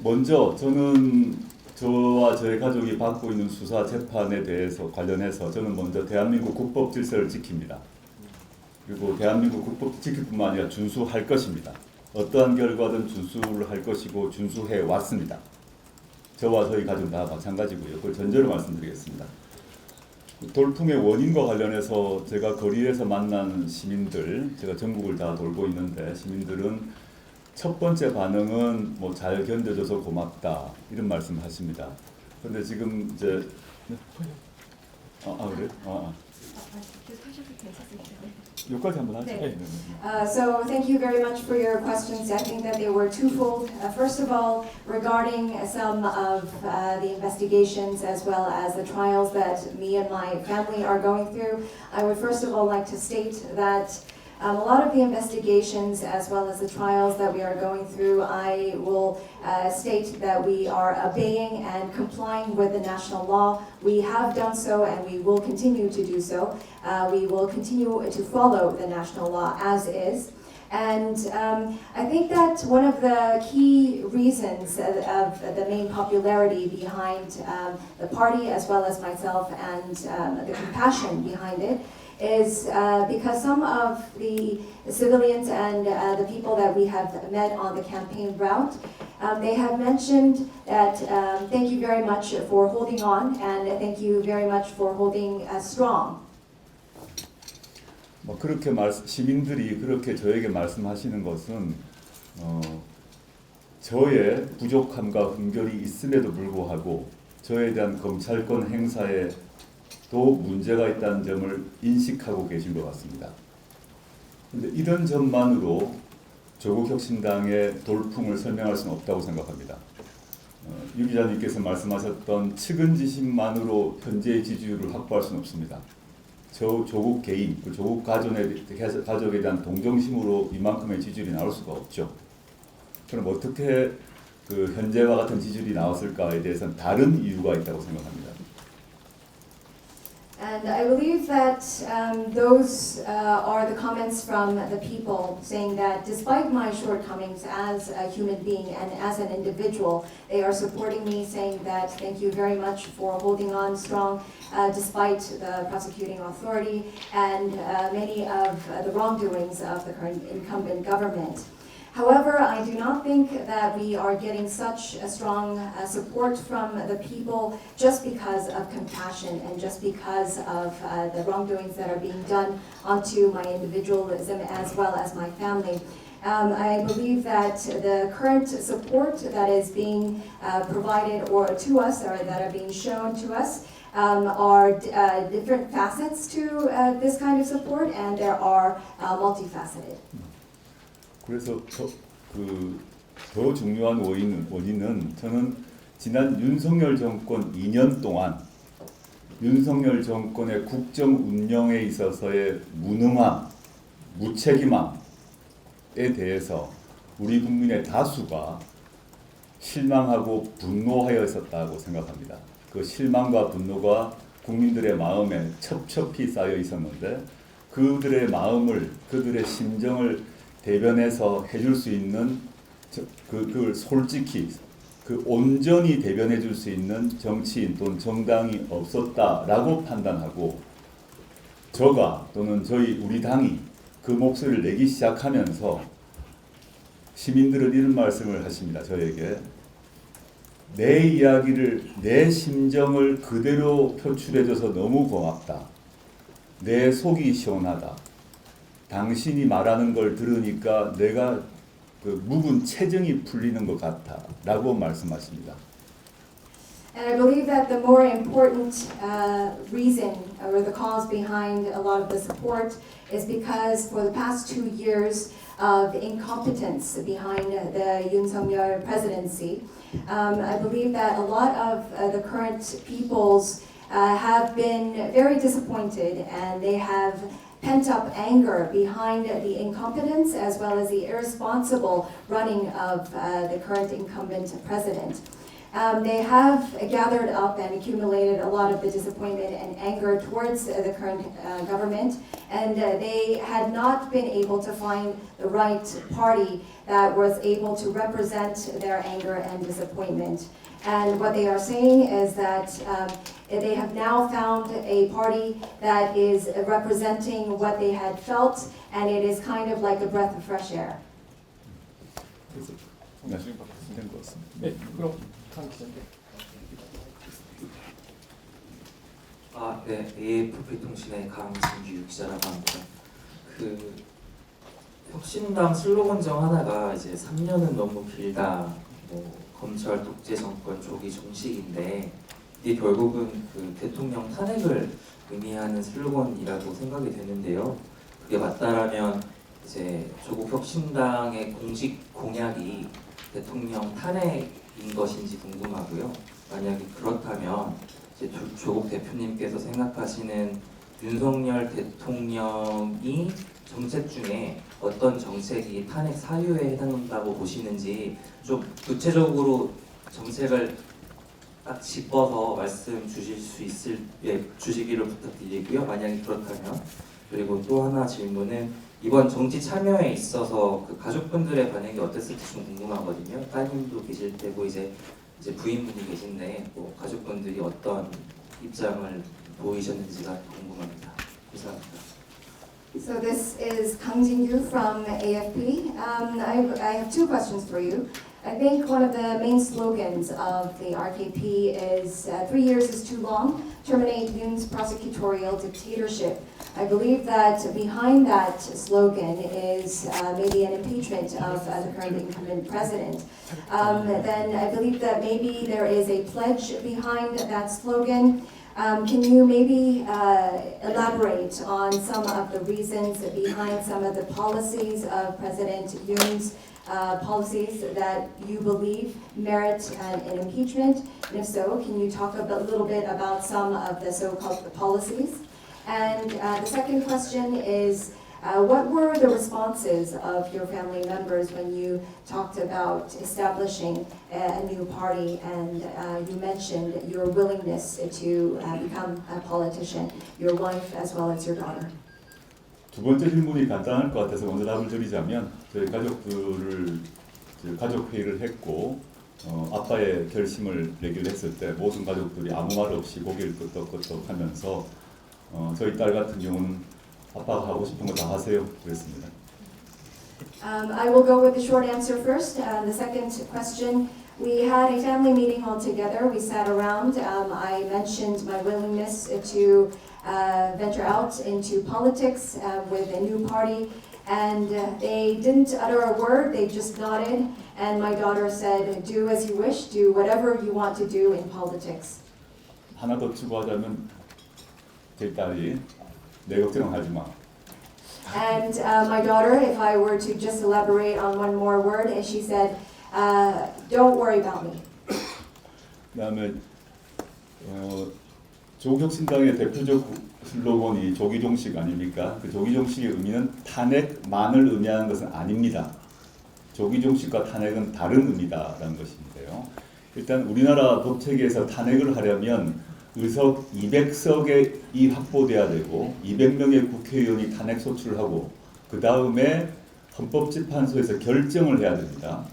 먼저 저는 저와 저의 가족이 받고 있는 수사 재판에 대해서 관련해서 저는 먼저 대한민국 국법 질서를 지킵니다. 그리고 대한민국 국법 지킬 뿐만 아니라 준수할 것입니다. 어떠한 결과든 준수를 할 것이고 준수해 왔습니다. 저와 저희 가족은 다 마찬가지고요. 그걸 전제로 말씀드리겠습니다. 돌풍의 원인과 관련해서 제가 거리에서 만난 시민들, 제가 전국을 다 돌고 있는데 시민들은 첫 번째 반응은 뭐 잘 견뎌줘서 고맙다 이런 말씀하십니다. 그런데 지금 이제 그래? 여기까지 한번 하죠. So thank you very much for your questions. I think that they were twofold. First of all, regarding some of the investigations as well as the trials that me and my family are going through, I would first of all like to state that a lot of the investigations as well as the trials that we are going through, I will state that we are obeying and complying with the national law. We have done so and we will continue to do so. We will continue to follow the national law as is. And I think that one of the key reasons of the main popularity behind the party as well as myself and the compassion behind it is because some of the civilians and the people that we have met on the campaign route, they have mentioned that thank you very much for holding on and thank you very much for holding strong. 그렇게 시민들이 그렇게 저에게 말씀하시는 것은 저의 부족함과 흠결이 있음에도 불구하고 저에 대한 검찰권 행사에 또 문제가 있다는 점을 인식하고 계신 것 같습니다. 그런데 이런 점만으로 조국혁신당의 돌풍을 설명할 수는 없다고 생각합니다. 유 기자님께서 말씀하셨던 측은지심만으로 현재의 지지율을 확보할 수는 없습니다. 조국 개인, 조국 가족에 대한 동정심으로 이만큼의 지지율이 나올 수가 없죠. 그럼 어떻게 현재와 같은 지지율이 나왔을까에 대해서는 다른 이유가 있다고 생각합니다. And I believe that those are the comments from the people saying that despite my shortcomings as a human being and as an individual, they are supporting me, saying that thank you very much for holding on strong despite the prosecuting authority and many of the wrongdoings of the current incumbent government. However, I do not think that we are getting such a strong support from the people just because of compassion and just because of the wrongdoings that are being done onto my individualism as well as my family. I believe that the current support that is being provided or to us or that are being shown to us are different facets to this kind of support, and there are multifaceted. 그래서 더 중요한 원인은 저는 지난 윤석열 정권 2년 동안 윤석열 정권의 국정 운영에 있어서의 무능함, 무책임함에 대해서 우리 국민의 다수가 실망하고 분노하여 있었다고 생각합니다. 그 실망과 분노가 국민들의 마음에 첩첩히 쌓여 있었는데 그들의 마음을, 그들의 심정을 대변해서 해줄 수 있는 그걸 솔직히 온전히 대변해 줄 수 있는 정치인 또는 정당이 없었다라고 판단하고 저가 또는 우리 당이 그 목소리를 내기 시작하면서 시민들은 이런 말씀을 하십니다. 저에게 내 이야기를 내 심정을 그대로 표출해줘서 너무 고맙다. 내 속이 시원하다. 당신이 말하는 걸 들으니까 내가 묵은 체증이 풀리는 것 같아 라고 말씀하십니다. And I believe that the more important reason or the cause behind a lot of the support is because for the past 2 years of incompetence behind the Yoon Suk-yeol presidency, I believe that a lot of the current peoples have been very disappointed and they have pent-up anger behind the incompetence as well as the irresponsible running of the current incumbent president. they have gathered up and accumulated a lot of the disappointment and anger towards the current government, and they had not been able to find the right party that was able to represent their anger and disappointment. And what they are saying is that they have now found a party that is representing what they had felt, and it is kind of like a breath of fresh air. 그래서 나중에 바뀌면 된것 같습니다. 네, 그럼 강 기자님. 네, AFP 통신의 강진규 기자라고 합니다. 그 혁신당 슬로건 중 하나가 이제 3년은 너무 길다, 뭐 검찰 독재 정권 조기종식인데 이게 결국은 그 대통령 탄핵을 의미하는 슬로건이라고 생각이 되는데요. 그게 맞다라면 이제 조국혁신당의 공식 공약이 대통령 탄핵인 것인지 궁금하고요. 만약에 그렇다면 이제 조국 대표님께서 생각하시는 윤석열 대통령이 정책 중에 어떤 정책이 탄핵 사유에 해당한다고 보시는지 좀 구체적으로 정책을 딱 짚어서 말씀 주시기를 부탁드리고요. 만약에 그렇다면. 그리고 또 하나 질문은 이번 정치 참여에 있어서 그 가족분들의 반응이 어땠을지 좀 궁금하거든요. 따님도 계실 테고 이제 부인분이 계신데 뭐 가족분들이 어떤 입장을 보이셨는지가 궁금합니다. 감사합니다. So this is Kang Jin-gyu from AFP. I have two questions for you. I think one of the main slogans of the RKP is 3 years is too long, terminate Yoon's prosecutorial dictatorship. I believe that behind that slogan is maybe an impeachment of the current incumbent president. Then I believe that maybe there is a pledge behind that slogan. Can you maybe elaborate on some of the reasons behind some of the policies of President Yoon's policies that you believe merit an impeachment? And if so, can you talk a little bit about some of the so-called policies? And the second question is, what were the responses of your family members when you talked about establishing a new party and you mentioned your willingness to become a politician, your wife as well as your daughter? 두 번째 질문이 간단할 것 같아서 먼저 답을 드리자면 저희 가족들을 가족 회의를 했고 아빠의 결심을 내기로 했을 때 모든 가족들이 아무 말 없이 고개를 끄덕끄덕 하면서 저희 딸 같은 경우는 아빠가 하고 싶은 거 다 하세요 그랬습니다. I will go with the short answer first. The second question, we had a family meeting all together. We sat around. I mentioned my willingness to venture out into politics with a new party, and they didn't utter a word. They just nodded, and my daughter said, "Do as you wish. Do whatever you want to do in politics." 하나 더 추가하자면 제 딸이 내 걱정하지 마. And my daughter, if I were to just elaborate on one more word, and she said, "Don't worry about me." 그다음에 조국혁신당의 대표적 슬로건이 조기종식 아닙니까? 그 조기종식의 의미는 탄핵만을 의미하는 것은 아닙니다. 조기종식과 탄핵은 다른 의미다라는 것인데요. 일단 우리나라 법체계에서 탄핵을 하려면 의석 200석이 확보돼야 되고 200명의 국회의원이 탄핵 소추를 하고 그 다음에 헌법재판소에서 결정을 해야 됩니다.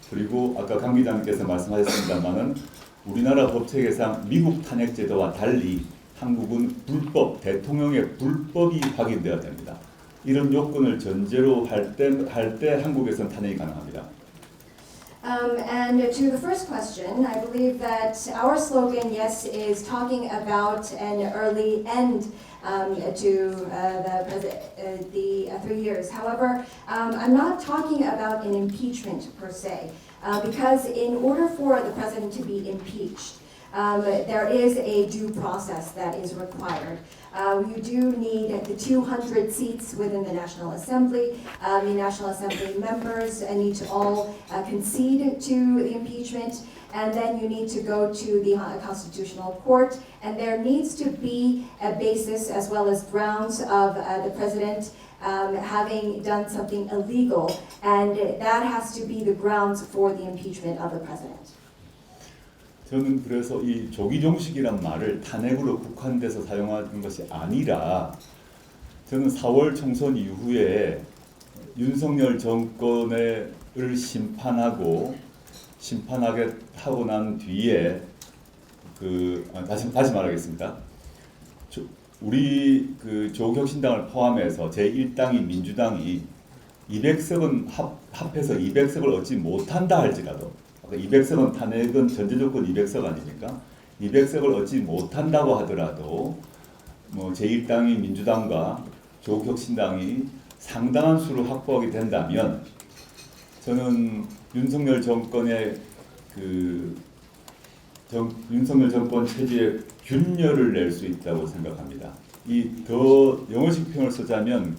그리고 아까 강 기자님께서 말씀하셨습니다만은 우리나라 법체계상 미국 탄핵 제도와 달리 한국은 불법, 대통령의 불법이 확인되어야 됩니다. 이런 요건을 전제로 할 때 한국에서는 탄핵이 가능합니다. And to the first question, I believe that our slogan, yes, is talking about an early end to the 3 years. However, I'm not talking about an impeachment per se, because in order for the president to be impeached, there is a due process that is required. You do need the 200 seats within the National Assembly. The National Assembly members need to all concede to the impeachment, and then you need to go to the Constitutional Court, and there needs to be a basis as well as grounds of the president having done something illegal, and that has to be the grounds for the impeachment of the president. 저는 그래서 이 조기종식이란 말을 탄핵으로 국한돼서 사용하는 것이 아니라 저는 4월 총선 이후에 윤석열 정권을 심판하고 난 뒤에 다시 말하겠습니다. 우리 조국혁신당을 포함해서 제1당인 민주당이 200석은 합해서 200석을 얻지 못한다 할지라도, 200석은 탄핵은 전제 조건 200석 아닙니까? 200석을 얻지 못한다고 하더라도 뭐 제1당인 민주당과 조국혁신당이 상당한 수를 확보하게 된다면 저는 윤석열 정권의 윤석열 정권 체제에 균열을 낼 수 있다고 생각합니다. 이 더 영어식 표현을 쓰자면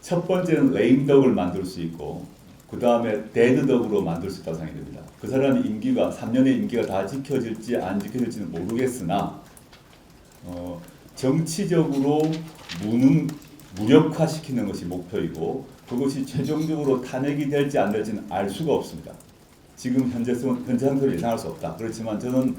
첫 번째는 레임덕을 만들 수 있고 그 다음에 데드덕으로 만들 수 있다고 생각이 됩니다. 그 사람의 임기가 3년의 임기가 다 지켜질지 안 지켜질지는 모르겠으나 정치적으로 무력화시키는 것이 목표이고 그것이 최종적으로 탄핵이 될지 안 될지는 알 수가 없습니다. 지금 현재 상태로 예상할 수 없다. 그렇지만 저는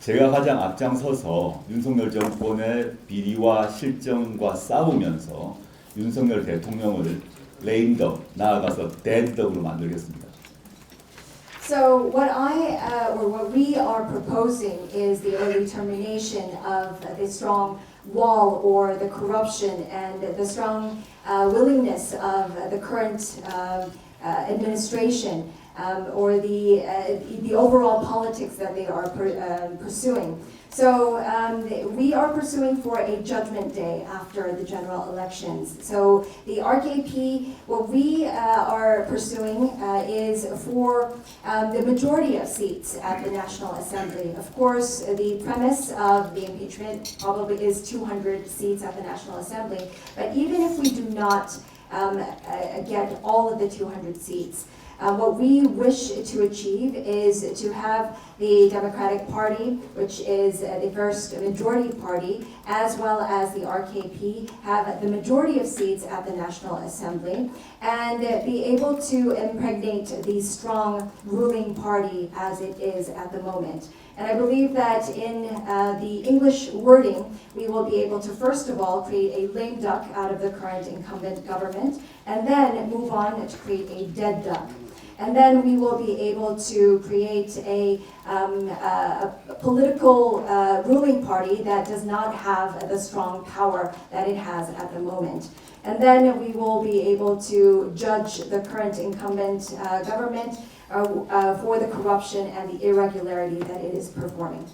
제가 가장 앞장서서 윤석열 정권의 비리와 실정과 싸우면서 윤석열 대통령을 레임덕, 나아가서 데드덕으로 만들겠습니다. So what we are proposing is the early termination of the strong wall or the corruption and the strong willingness of the current administration or the overall politics that they are pursuing. So we are pursuing for a judgment day after the general elections. So the RKP, what we are pursuing is for the majority of seats at the National Assembly. Of course, the premise of the impeachment probably is 200 seats at the National Assembly. But even if we do not get all of the 200 seats, what we wish to achieve is to have the Democratic Party, which is the first majority party, as well as the RKP, have the majority of seats at the National Assembly and be able to impregnate the strong ruling party as it is at the moment. And I believe that in the English wording, we will be able to first of all create a lame duck out of the current incumbent government and then move on to create a dead duck. And then we will be able to create a political ruling party that does not have the strong power that it has at the moment. And then we will be able to judge the current incumbent government for the corruption and the irregularity that it is performing.